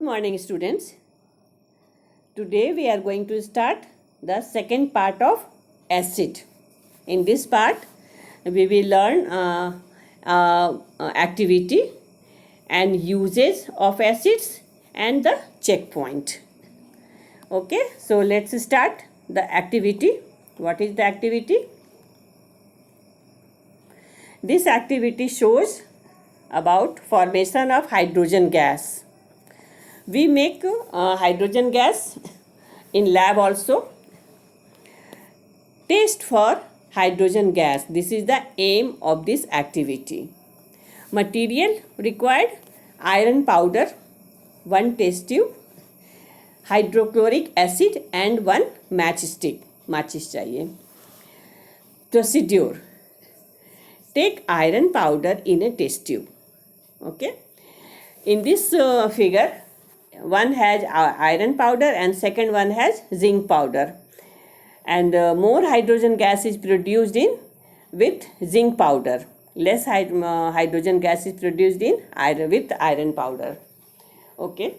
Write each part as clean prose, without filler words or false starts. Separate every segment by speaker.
Speaker 1: Morning students. Today we are going to start the second part of acid. In this part we will learn activity and uses of acids and the checkpoint. Okay, so let's start the activity. What is the activity? This activity shows about formation of hydrogen gas. We make hydrogen gas in lab also. Test for hydrogen gas. This is the aim of this activity. Material required: iron powder, 1 test tube, hydrochloric acid and 1 matchstick. माचिस चाहिए. Procedure: take iron powder in a test tube. Okay. In this figure, one has iron powder and second one has zinc powder, and more hydrogen gas is produced in with zinc powder. Less hydrogen gas is produced in with iron powder. Okay.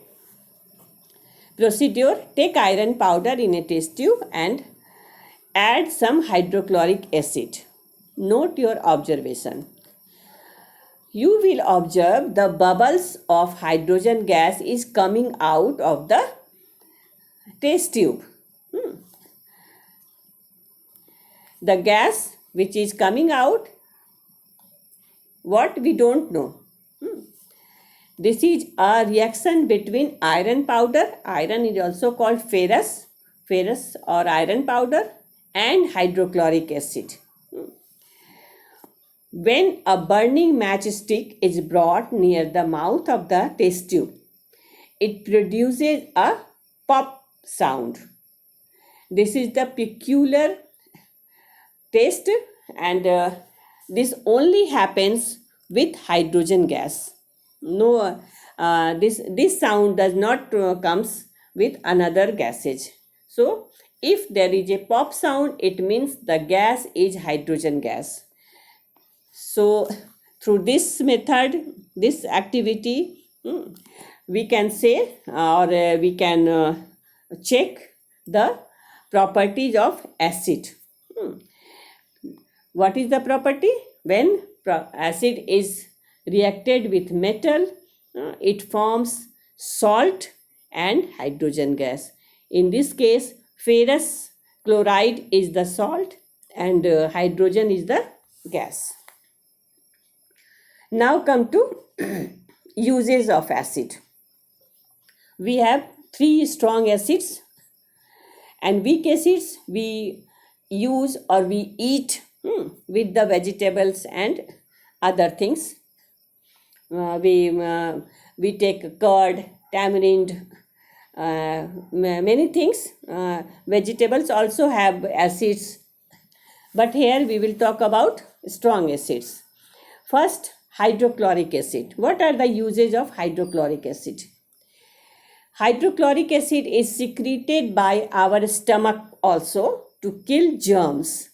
Speaker 1: Procedure: take iron powder in a test tube and add some hydrochloric acid. Note your observation. You will observe the bubbles of hydrogen gas is coming out of the test tube. The gas which is coming out, what we don't know. This is a reaction between iron powder, iron is also called ferrous or iron powder, and hydrochloric acid. When a burning matchstick is brought near the mouth of the test tube, it produces a pop sound. This is the peculiar taste, and this only happens with hydrogen gas. No, this sound does not comes with another gases. So, if there is a pop sound, it means the gas is hydrogen gas. So, through this method, this activity, we can say or we can check the properties of acid. What is the property? When acid is reacted with metal, it forms salt and hydrogen gas. In this case, ferrous chloride is the salt and hydrogen is the gas. Now come to uses of acid. We have 3 strong acids, and weak acids we use or we eat with the vegetables and other things. We take curd, tamarind, many things. Vegetables also have acids, but here we will talk about strong acids. First, hydrochloric acid. What are the uses of hydrochloric acid? Hydrochloric acid is secreted by our stomach also to kill germs.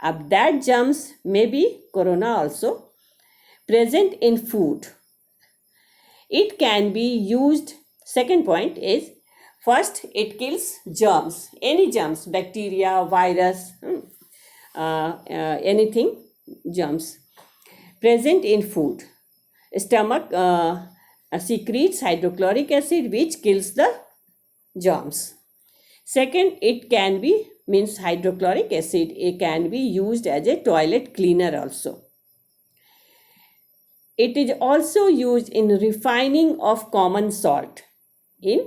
Speaker 1: That germs may be corona also present in food. It can be used. Second point is, first it kills germs, any germs, bacteria, virus, anything, germs present in food. Stomach secretes hydrochloric acid which kills the germs. Second, it can be hydrochloric acid, it can be used as a toilet cleaner also. It is also used in refining of common salt. In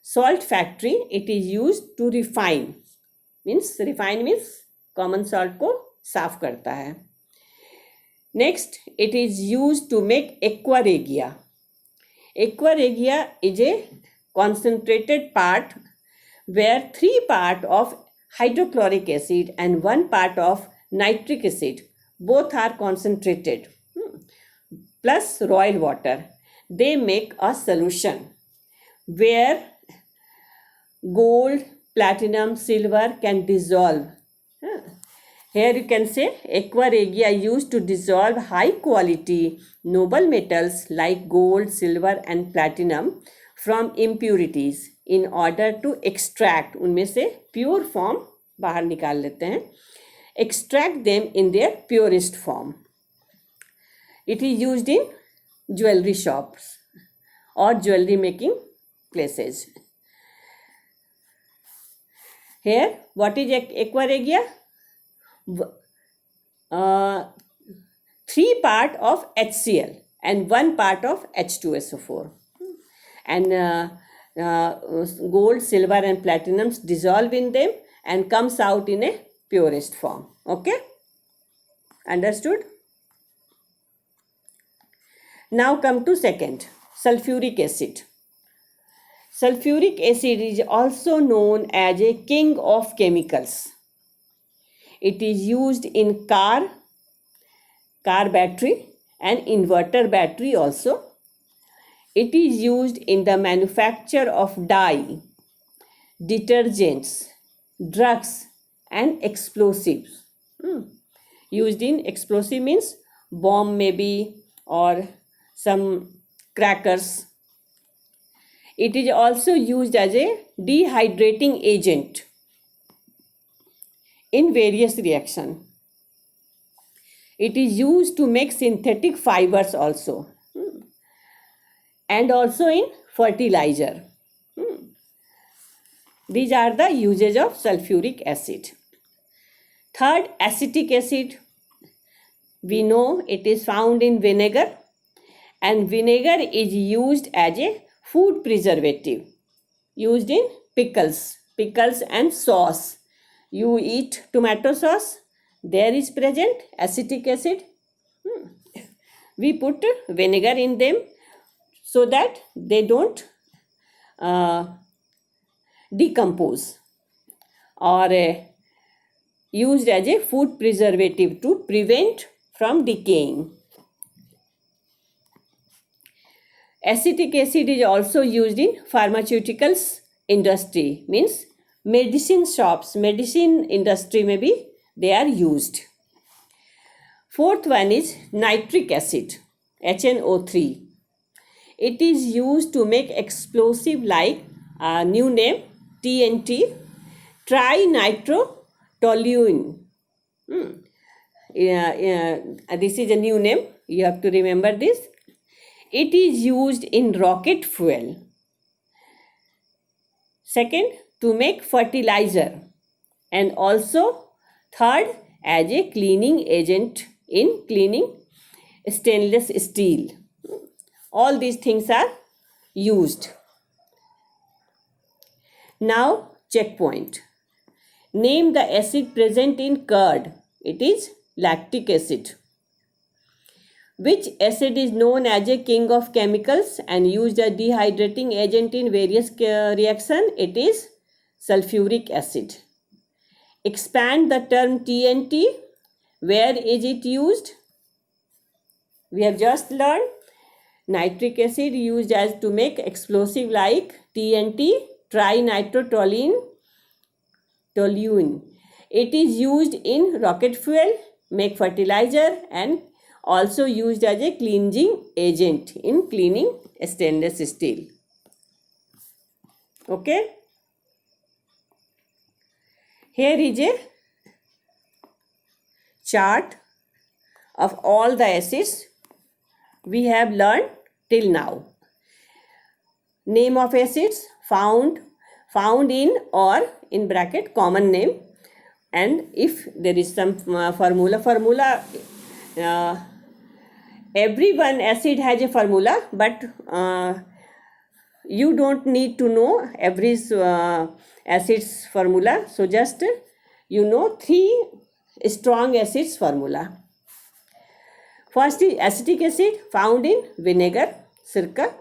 Speaker 1: salt factory, it is used to refine. Refine means common salt को साफ करता है. Next, it is used to make aqua regia. Aqua regia is a concentrated part where 3 parts of hydrochloric acid and 1 part of nitric acid, both are concentrated, plus royal water. They make a solution where gold, platinum, silver can dissolve. Here you can say aqua regia used to dissolve high quality noble metals like gold, silver and platinum from impurities in order to extract, उनमें से pure form बाहर निकाल लेते हैं, extract them in their purest form. It is used in jewelry shops or jewelry making places. Here, what is aqua regia? 3 part of HCl and 1 part of H2SO4. And gold, silver and platinums dissolve in them and comes out in a purest form. Okay? Understood? Now come to second, sulfuric acid. Sulfuric acid is also known as a king of chemicals. It is used in car battery and inverter battery also. It is used in the manufacture of dye, detergents, drugs and explosives. Used in explosive means bomb maybe or some crackers. It is also used as a dehydrating agent in various reactions. It is used to make synthetic fibers also, and also in fertilizer. These are the uses of sulfuric acid. Third, acetic acid. We know it is found in vinegar, and vinegar is used as a food preservative, used in pickles and sauce. You eat tomato sauce, there is present acetic acid. We put vinegar in them so that they don't decompose, or used as a food preservative to prevent from decaying. Acetic acid is also used in pharmaceuticals industry, means medicine shops, medicine industry maybe they are used. Fourth one is nitric acid, HNO3. It is used to make explosive like new name TNT, trinitrotoluene. This is a new name, you have to remember this. It is used in rocket fuel. Second, to make fertilizer, and also third, as a cleaning agent in cleaning stainless steel. All these things are used. Now, checkpoint. Name the acid present in curd. It is lactic acid. Which acid is known as a king of chemicals and used as dehydrating agent in various reactions? It is sulfuric acid. Expand the term TNT. Where is it used? We have just learned nitric acid used as to make explosive like TNT, trinitrotoluene. It is used in rocket fuel, make fertilizer, and also used as a cleansing agent in cleaning stainless steel. Okay. Here is a chart of all the acids we have learned till now. Name of acids found in, or in bracket common name, and if there is some formula, every one acid has a formula, but you don't need to know every acid's formula. So just you know 3 strong acids formula. First is acetic acid, found in vinegar, sirka.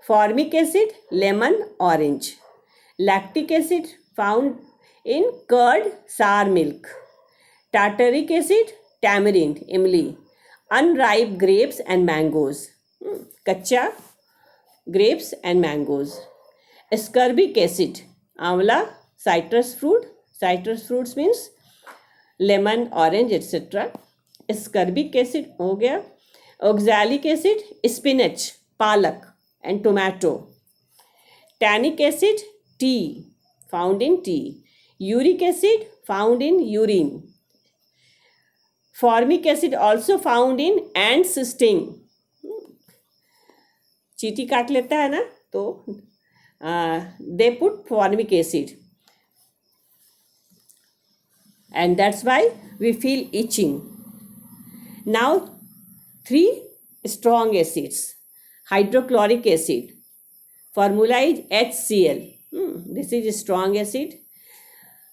Speaker 1: Formic acid, lemon, orange. Lactic acid, found in curd, sour milk. Tartaric acid, tamarind, imli. Unripe grapes and mangoes. Kacha grapes and mangoes. Ascorbic acid, amla, citrus fruit. Citrus fruits means lemon, orange, etc. Ascorbic acid हो गया. Oxalic acid, spinach, palak and tomato. Tannic acid, tea, found in tea. Uric acid, found in urine. Formic acid also found in ants sting. चींटी काट लेता है ना, तो they put formic acid, and that's why we feel itching. Now 3 strong acids. Hydrochloric acid, formula is HCl. This is a strong acid.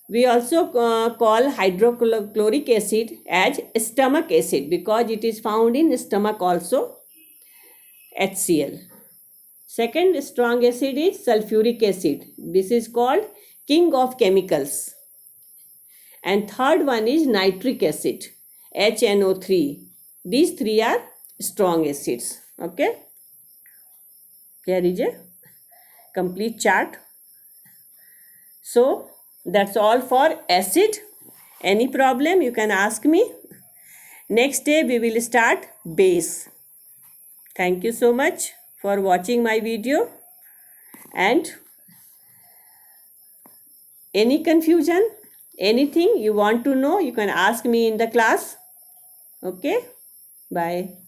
Speaker 1: We also call hydrochloric acid as stomach acid because it is found in stomach also, HCl. Second strong acid is sulfuric acid. This is called king of chemicals. And third one is nitric acid, HNO3. These 3 are strong acids. Okay. Here is a complete chart. So that's all for acid. Any problem you can ask me. Next day we will start base. Thank you so much for watching my video, and any confusion, anything you want to know, you can ask me in the class. Okay, bye.